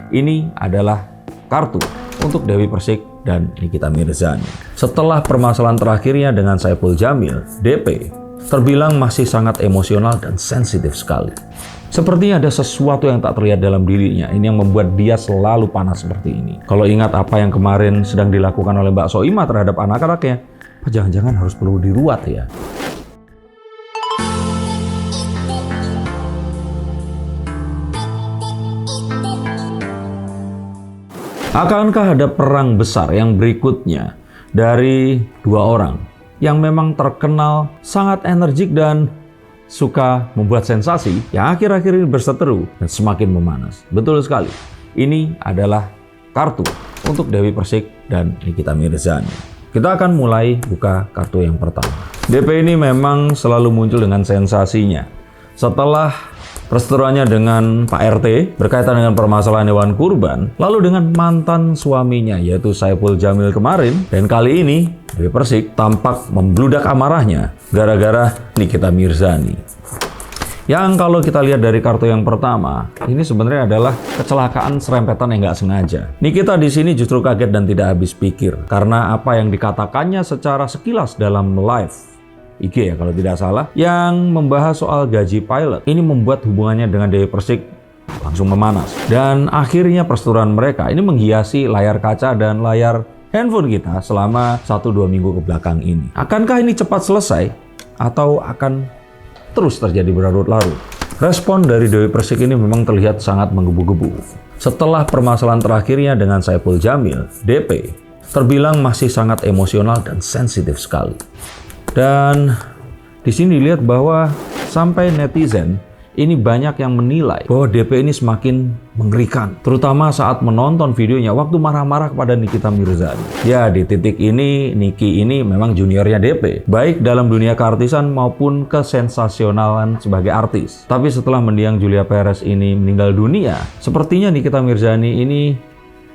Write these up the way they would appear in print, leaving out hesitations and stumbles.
Ini adalah kartu untuk Dewi Persik dan Nikita Mirzani. Setelah permasalahan terakhirnya dengan Saiful Jamil, DP terbilang masih sangat emosional dan sensitif sekali. Sepertinya ada sesuatu yang tak terlihat dalam dirinya. Ini yang membuat dia selalu panas seperti ini. Kalau ingat apa yang kemarin sedang dilakukan oleh Mbak Soimah terhadap anak-anaknya, jangan-jangan harus perlu diruat ya. Akankah ada perang besar yang berikutnya dari dua orang yang memang terkenal sangat energik dan suka membuat sensasi yang akhir-akhir ini berseteru dan semakin memanas? Betul sekali, ini adalah kartu untuk Dewi Persik dan Nikita Mirzani. Kita akan mulai buka kartu yang pertama. DP ini memang selalu muncul dengan sensasinya. Setelah perseteruannya dengan Pak RT berkaitan dengan permasalahan hewan kurban, lalu dengan mantan suaminya yaitu Saiful Jamil kemarin, dan kali ini Dewi Persik tampak membludak amarahnya gara-gara Nikita Mirzani. Yang kalau kita lihat dari kartu yang pertama, ini sebenarnya adalah kecelakaan serempetan yang nggak sengaja. Nikita di sini justru kaget dan tidak habis pikir karena apa yang dikatakannya secara sekilas dalam live IG ya kalau tidak salah, yang membahas soal gaji pilot. Ini membuat hubungannya dengan Dewi Persik langsung memanas. Dan akhirnya perseteruan mereka ini menghiasi layar kaca dan layar handphone kita selama 1-2 minggu ke belakang ini. Akankah ini cepat selesai atau akan terus terjadi berlarut-larut? Respon dari Dewi Persik ini memang terlihat sangat menggebu-gebu. Setelah permasalahan terakhirnya dengan Saiful Jamil, DP terbilang masih sangat emosional dan sensitif sekali. Dan di sini dilihat bahwa sampai netizen ini banyak yang menilai bahwa DP ini semakin mengerikan, terutama saat menonton videonya waktu marah-marah kepada Nikita Mirzani. Ya, di titik ini Niki ini memang juniornya DP, baik dalam dunia keartisan maupun kesensasionalan sebagai artis. Tapi setelah mendiang Julia Perez ini meninggal dunia, sepertinya Nikita Mirzani ini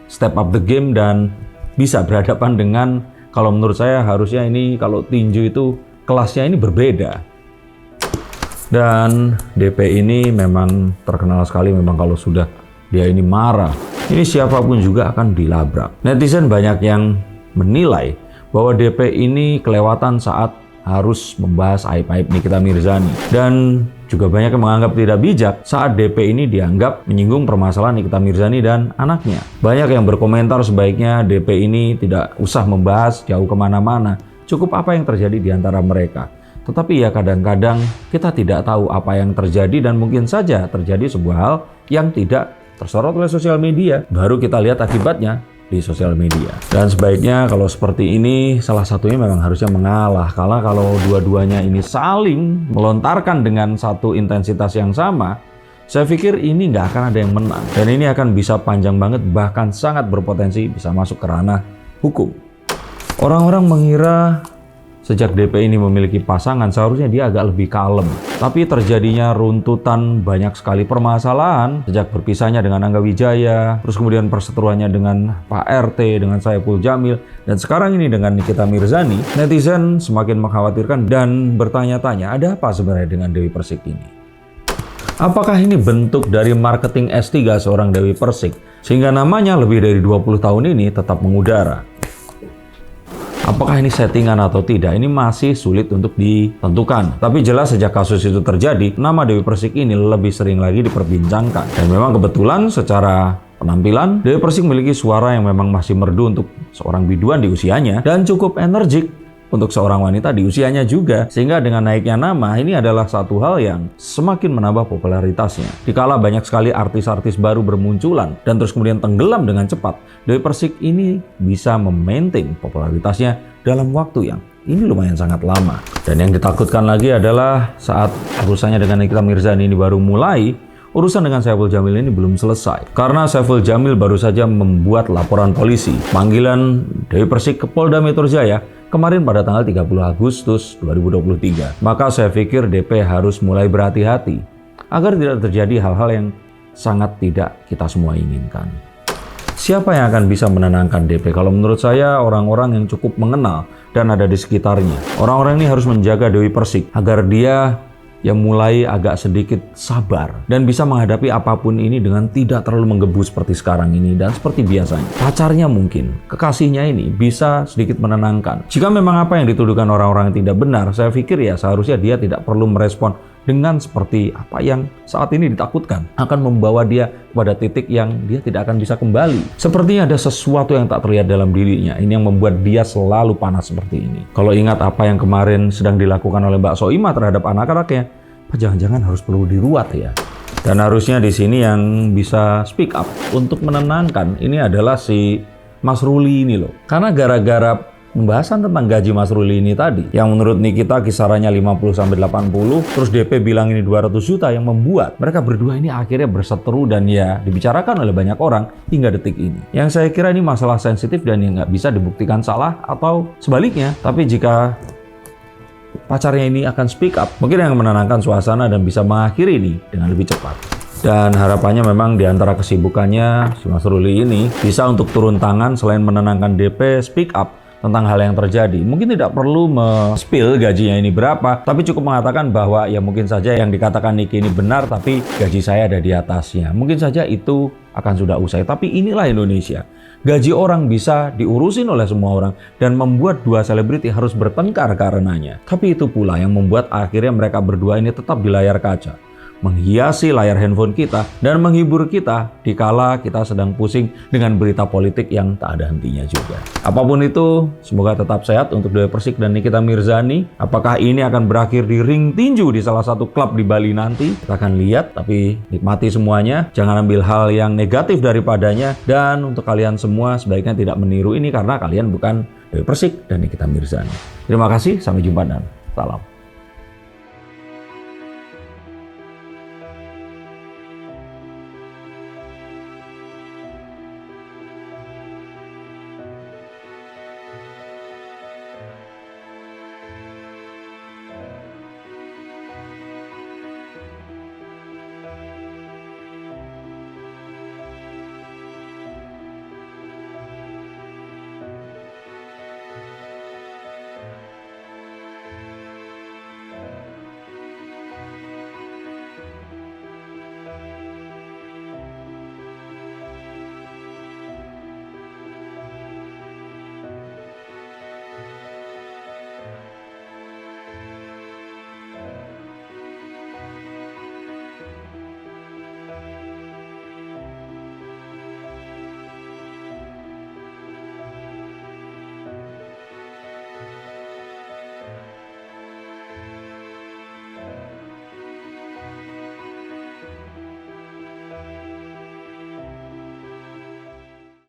step up the game dan bisa berhadapan dengan, kalau menurut saya harusnya ini kalau tinju itu kelasnya ini berbeda. Dan DP ini memang terkenal sekali memang kalau sudah dia ini marah, ini siapapun juga akan dilabrak. Netizen banyak yang menilai bahwa DP ini kelewatan saat harus membahas aib-aib Nikita Mirzani. Dan juga banyak yang menganggap tidak bijak saat DP ini dianggap menyinggung permasalahan Nikita Mirzani dan anaknya. Banyak yang berkomentar sebaiknya DP ini tidak usah membahas jauh kemana-mana. Cukup apa yang terjadi di antara mereka. Tetapi ya kadang-kadang kita tidak tahu apa yang terjadi dan mungkin saja terjadi sebuah hal yang tidak tersorot oleh sosial media. Baru kita lihat akibatnya di sosial media. Dan sebaiknya kalau seperti ini salah satunya memang harusnya mengalah, karena kalau dua-duanya ini saling melontarkan dengan satu intensitas yang sama, saya pikir ini nggak akan ada yang menang. Dan ini akan bisa panjang banget, bahkan sangat berpotensi bisa masuk ke ranah hukum. Orang-orang mengira sejak DP ini memiliki pasangan seharusnya dia agak lebih kalem. Tapi terjadinya runtutan banyak sekali permasalahan sejak berpisahnya dengan Angga Wijaya, terus kemudian perseteruannya dengan Pak RT, dengan Saiful Jamil, dan sekarang ini dengan Nikita Mirzani. Netizen semakin mengkhawatirkan dan bertanya-tanya ada apa sebenarnya dengan Dewi Persik ini. Apakah ini bentuk dari marketing S3 seorang Dewi Persik sehingga namanya lebih dari 20 tahun ini tetap mengudara? Apakah ini settingan atau tidak? Ini masih sulit untuk ditentukan. Tapi jelas sejak kasus itu terjadi, nama Dewi Persik ini lebih sering lagi diperbincangkan. Dan memang kebetulan secara penampilan, Dewi Persik memiliki suara yang memang masih merdu untuk seorang biduan di usianya dan cukup energik untuk seorang wanita di usianya juga. Sehingga dengan naiknya nama, ini adalah satu hal yang semakin menambah popularitasnya. Dikala banyak sekali artis-artis baru bermunculan dan terus kemudian tenggelam dengan cepat, Dewi Persik ini bisa memaintain popularitasnya dalam waktu yang ini lumayan sangat lama. Dan yang ditakutkan lagi adalah saat urusannya dengan Nikita Mirzani ini baru mulai, urusan dengan Saiful Jamil ini belum selesai. Karena Saiful Jamil baru saja membuat laporan polisi, panggilan Dewi Persik ke Polda Metro Jaya kemarin pada tanggal 30 Agustus 2023. Maka saya pikir DP harus mulai berhati-hati agar tidak terjadi hal-hal yang sangat tidak kita semua inginkan. Siapa yang akan bisa menenangkan DP? Kalau menurut saya orang-orang yang cukup mengenal dan ada di sekitarnya. Orang-orang ini harus menjaga Dewi Persik agar dia yang mulai agak sedikit sabar dan bisa menghadapi apapun ini dengan tidak terlalu menggebu seperti sekarang ini dan seperti biasanya. Pacarnya mungkin, kekasihnya ini bisa sedikit menenangkan. Jika memang apa yang dituduhkan orang-orang tidak benar, saya pikir ya seharusnya dia tidak perlu merespon dengan seperti apa yang saat ini ditakutkan. Akan membawa dia pada titik yang dia tidak akan bisa kembali. Sepertinya ada sesuatu yang tak terlihat dalam dirinya. Ini yang membuat dia selalu panas seperti ini. Kalau ingat apa yang kemarin sedang dilakukan oleh Mbak Soimah terhadap anak-anaknya, jangan-jangan harus perlu diruat ya. Dan harusnya di sini yang bisa speak up untuk menenangkan ini adalah si Mas Ruli ini loh. Karena gara-gara pembahasan tentang gaji Mas Ruli ini tadi, yang menurut Nikita kisarannya 50-80, terus DP bilang ini 200 juta, yang membuat mereka berdua ini akhirnya berseteru dan ya dibicarakan oleh banyak orang hingga detik ini. Yang saya kira ini masalah sensitif dan yang nggak bisa dibuktikan salah atau sebaliknya. Tapi jika pacarnya ini akan speak up, mungkin yang menenangkan suasana dan bisa mengakhiri ini dengan lebih cepat. Dan harapannya memang di antara kesibukannya si Mas Ruli ini bisa untuk turun tangan selain menenangkan DP, speak up tentang hal yang terjadi. Mungkin tidak perlu me-spill gajinya ini berapa, tapi cukup mengatakan bahwa ya mungkin saja yang dikatakan Niki ini benar, tapi gaji saya ada di atasnya. Mungkin saja itu akan sudah usai. Tapi inilah Indonesia. Gaji orang bisa diurusin oleh semua orang dan membuat dua selebriti harus bertengkar karenanya. Tapi itu pula yang membuat akhirnya mereka berdua ini tetap di layar kaca, menghiasi layar handphone kita dan menghibur kita dikala kita sedang pusing dengan berita politik yang tak ada hentinya juga. Apapun itu, semoga tetap sehat untuk Dewi Persik dan Nikita Mirzani. Apakah ini akan berakhir di ring tinju di salah satu klub di Bali nanti? Kita akan lihat, tapi nikmati semuanya. Jangan ambil hal yang negatif daripadanya. Dan untuk kalian semua sebaiknya tidak meniru ini karena kalian bukan Dewi Persik dan Nikita Mirzani. Terima kasih, sampai jumpa dan salam.